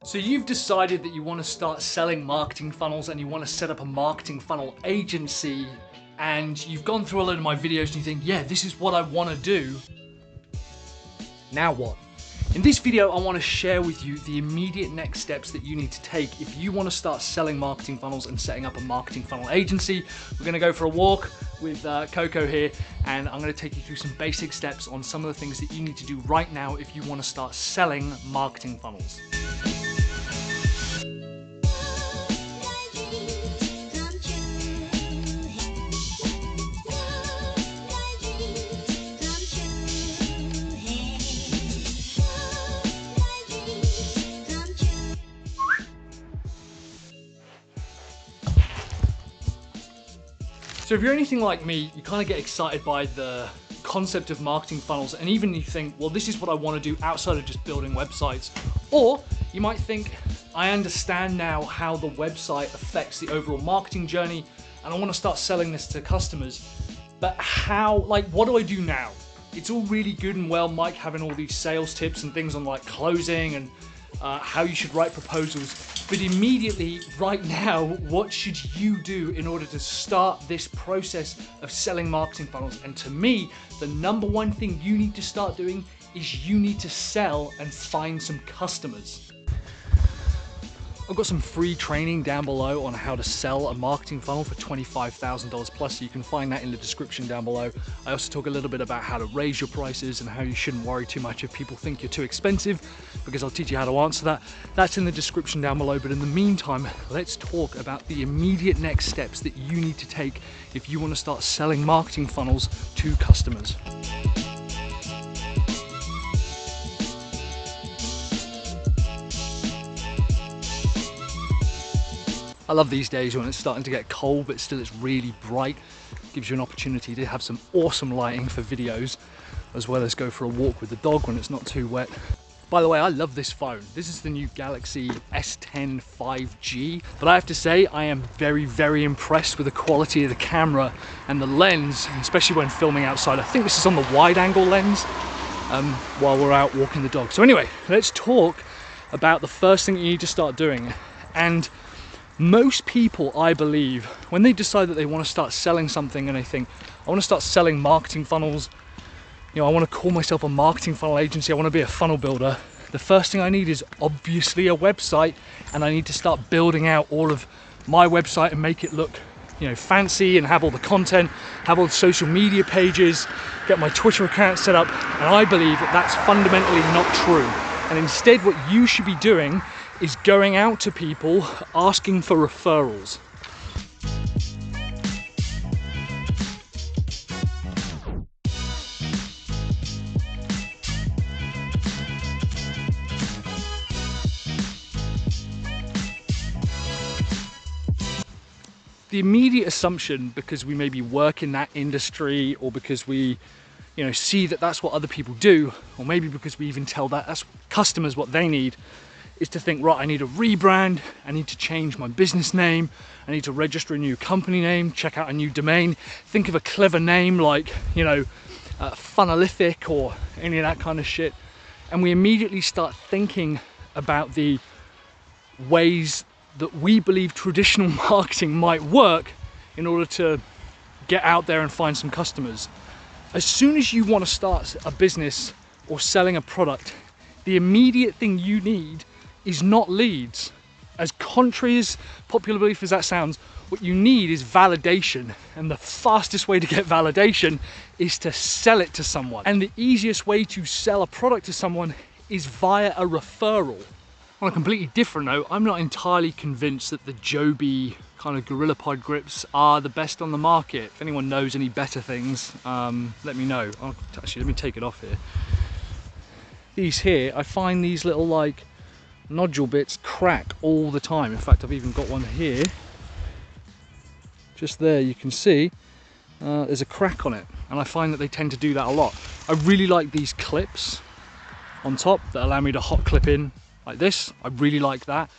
So you've decided that you want to start selling marketing funnels and you want to set up a marketing funnel agency, and you've gone through a load of my videos and you think, yeah, this is what I want to do. Now what? In this video, I want to share with you the immediate next steps that you need to take if you want to start selling marketing funnels and setting up a marketing funnel agency. We're going to go for a walk with Coco here, and I'm going to take you through some basic steps on some of the things that you need to do right now if you want to start selling marketing funnels. So if you're anything like me, you kind of get excited by the concept of marketing funnels, and even you think, well, this is what I want to do outside of just building websites. Or you might think, I understand now how the website affects the overall marketing journey, and I want to start selling this to customers. But how, what do I do now? It's all really good and well, Mike, having all these sales tips and things on like closing and how you should write proposals. But immediately, right now, what should you do in order to start this process of selling marketing funnels? And to me, the number one thing you need to start doing is you need to sell and find some customers. I've got some free training down below on how to sell a marketing funnel for $25,000 plus, so you can find that in the description down below. I also talk a little bit about how to raise your prices and how you shouldn't worry too much if people think you're too expensive, because I'll teach you how to answer that. That's in the description down below. But in the meantime, let's talk about the immediate next steps that you need to take if you want to start selling marketing funnels to customers. I love these days when it's starting to get cold, but still it's really bright. Gives you an opportunity to have some awesome lighting for videos, as well as go for a walk with the dog when it's not too wet. By the way, I love this phone. This is the new Galaxy S10 5G, but I have to say I am very, very impressed with the quality of the camera and the lens, especially when filming outside. I think this is on the wide angle lens while we're out walking the dog. So anyway, let's talk about the first thing you need to start doing. And most people, I believe, when they decide that they want to start selling something and they think, I want to start selling marketing funnels, I want to call myself a marketing funnel agency, I want to be a funnel builder, the first thing I need is obviously a website, and I need to start building out all of my website and make it look, fancy, and have all the content, have all the social media pages, get my Twitter account set up. And I believe that that's fundamentally not true. And instead, what you should be doing is going out to people asking for referrals. The immediate assumption, because we maybe work in that industry, or because we see that that's what other people do, or maybe because we even tell that's customers what they need, is to think, right, I need a rebrand, I need to change my business name, I need to register a new company name, check out a new domain, think of a clever name like, Funnelific or any of that kind of shit. And we immediately start thinking about the ways that we believe traditional marketing might work in order to get out there and find some customers. As soon as you want to start a business or selling a product, the immediate thing you need is not leads. As contrary as popular belief as that sounds, what you need is validation. And the fastest way to get validation is to sell it to someone. And the easiest way to sell a product to someone is via a referral. On a completely different note, I'm not entirely convinced that the Joby kind of GorillaPod grips are the best on the market. If anyone knows any better things, let me know. Actually, let me take it off here. These here, I find these little nodule bits crack all the time. In fact, I've even got one here. Just there, you can see there's a crack on it, and I find that they tend to do that a lot. I really like these clips on top that allow me to hot clip in like this. I really like that,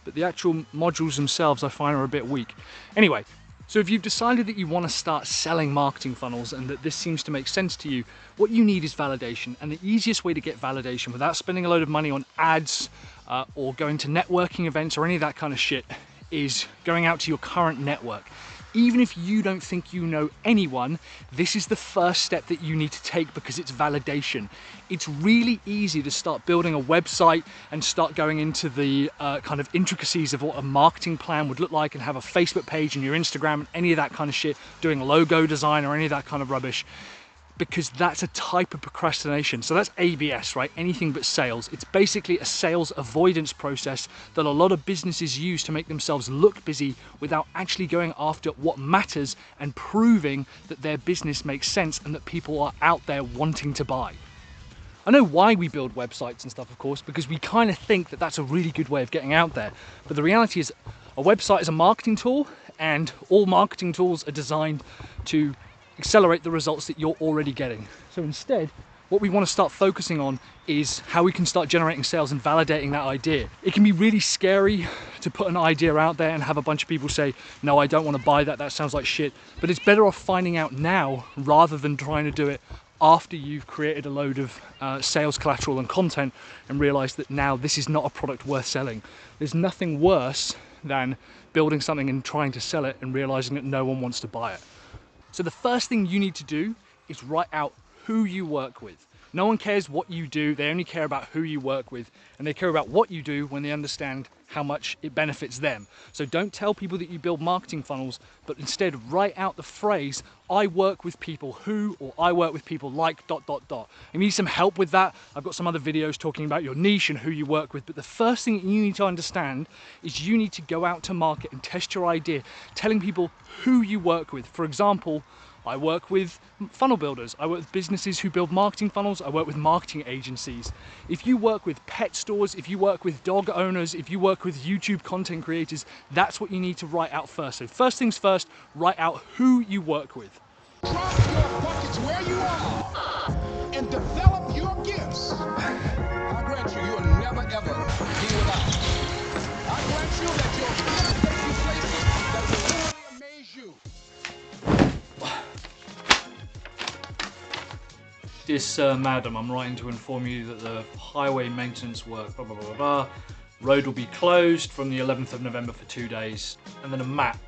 but the actual modules themselves I find are a bit weak. Anyway, So if you've decided that you want to start selling marketing funnels and that this seems to make sense to you, what you need is validation. And the easiest way to get validation without spending a load of money on ads, or going to networking events or any of that kind of shit is going out to your current network. Even if you don't think you know anyone, this is the first step that you need to take because it's validation. It's really easy to start building a website and start going into the kind of intricacies of what a marketing plan would look like and have a Facebook page and your Instagram and any of that kind of shit, doing logo design or any of that kind of rubbish, because that's a type of procrastination. So that's ABS, right? Anything but sales. It's basically a sales avoidance process that a lot of businesses use to make themselves look busy without actually going after what matters and proving that their business makes sense and that people are out there wanting to buy. I know why we build websites and stuff, of course, because we kind of think that that's a really good way of getting out there. But the reality is a website is a marketing tool, and all marketing tools are designed to accelerate the results that you're already getting. So instead, what we want to start focusing on is how we can start generating sales and validating that idea. It can be really scary to put an idea out there and have a bunch of people say, no, I don't want to buy that, that sounds like shit. But it's better off finding out now rather than trying to do it after you've created a load of sales collateral and content and realize that now this is not a product worth selling. There's nothing worse than building something and trying to sell it and realizing that no one wants to buy it. So the first thing you need to do is write out who you work with. No one cares what you do, they only care about who you work with, and they care about what you do when they understand how much it benefits them. So don't tell people that you build marketing funnels, but instead write out the phrase, I work with people who, or I work with people like ... If you need some help with that, I've got some other videos talking about your niche and who you work with, but the first thing you need to understand is you need to go out to market and test your idea, telling people who you work with. For example, I work with funnel builders, I work with businesses who build marketing funnels, I work with marketing agencies. If you work with pet stores, if you work with dog owners, if you work with YouTube content creators, that's what you need to write out first. So first things first, write out who you work with. Drop your buckets where you are and develop your gifts. I grant you, you'll never ever be without. I grant you that your gifts take you places that will literally amaze you. Dear Sir, Madam, I'm writing to inform you that the highway maintenance work, blah, blah, blah, blah, road will be closed from the 11th of November for 2 days. And then a map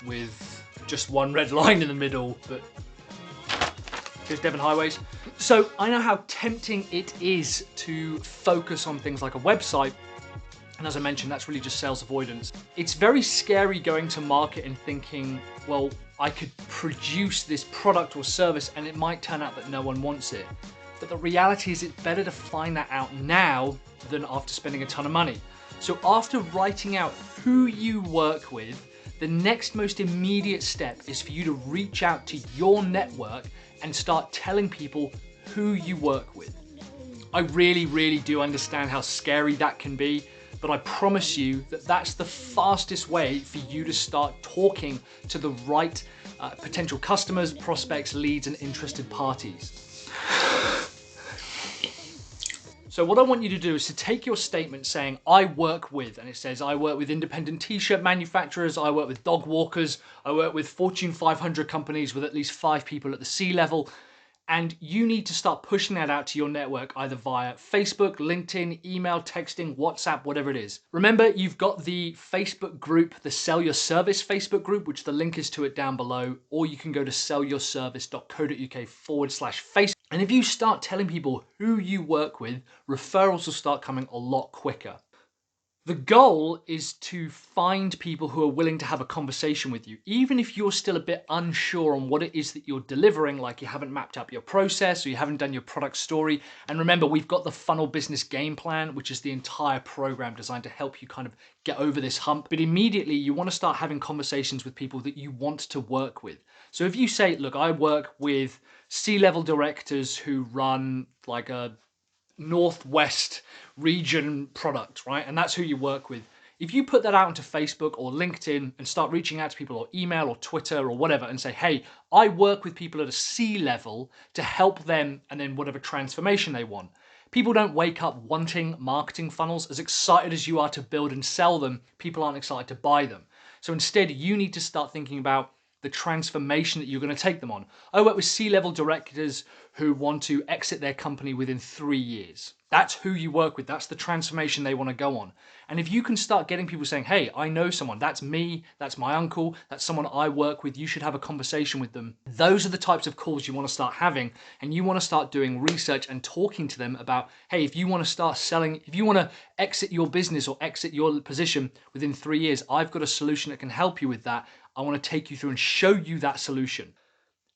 with just one red line in the middle, but here's Devon Highways. So I know how tempting it is to focus on things like a website. And as I mentioned, that's really just sales avoidance. It's very scary going to market and thinking, well, I could produce this product or service and it might turn out that no one wants it. But the reality is it's better to find that out now than after spending a ton of money. So after writing out who you work with, the next most immediate step is for you to reach out to your network and start telling people who you work with. I really, really do understand how scary that can be, but I promise you that that's the fastest way for you to start talking to the right potential customers, prospects, leads, and interested parties. So what I want you to do is to take your statement saying, I work with, and it says, I work with independent t-shirt manufacturers, I work with dog walkers, I work with Fortune 500 companies with at least 5 people at the C-level, and you need to start pushing that out to your network either via Facebook, LinkedIn, email, texting, WhatsApp, whatever it is. Remember, you've got the Facebook group, the Sell Your Service Facebook group, which the link is to it down below, or you can go to sellyourservice.co.uk/Facebook. And if you start telling people who you work with, referrals will start coming a lot quicker. The goal is to find people who are willing to have a conversation with you, even if you're still a bit unsure on what it is that you're delivering, like you haven't mapped out your process or you haven't done your product story. And remember, we've got the Funnel Business Game Plan, which is the entire program designed to help you kind of get over this hump. But immediately you want to start having conversations with people that you want to work with. So if you say, look, I work with C-level directors who run like a Northwest region product, right? And that's who you work with. If you put that out onto Facebook or LinkedIn and start reaching out to people or email or Twitter or whatever and say, hey, I work with people at a C level to help them and then whatever transformation they want. People don't wake up wanting marketing funnels. As excited as you are to build and sell them, people aren't excited to buy them. So instead, you need to start thinking about the transformation that you're going to take them on. I work with C-level directors who want to exit their company within 3 years. That's who you work with. That's the transformation they want to go on. And if you can start getting people saying, hey, I know someone, that's me, that's my uncle, that's someone I work with, you should have a conversation with them. Those are the types of calls you want to start having, and you want to start doing research and talking to them about, hey, if you want to start selling, if you want to exit your business or exit your position within 3 years, I've got a solution that can help you with that. I want to take you through and show you that solution.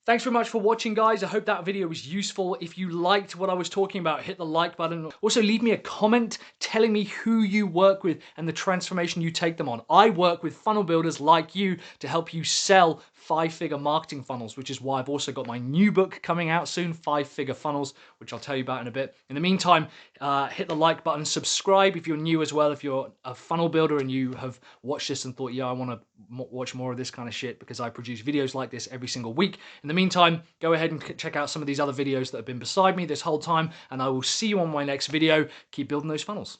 Thanks very much for watching, guys. I hope that video was useful. If you liked what I was talking about, hit the like button. Also, leave me a comment telling me who you work with and the transformation you take them on. I work with funnel builders like you to help you sell 5-figure marketing funnels, which is why I've also got my new book coming out soon, 5-Figure Funnels, which I'll tell you about in a bit. In the meantime, hit the like button, subscribe if you're new as well, if you're a funnel builder and you have watched this and thought, yeah, I want to watch more of this kind of shit, because I produce videos like this every single week. In the meantime, go ahead and check out some of these other videos that have been beside me this whole time, and I will see you on my next video. Keep building those funnels.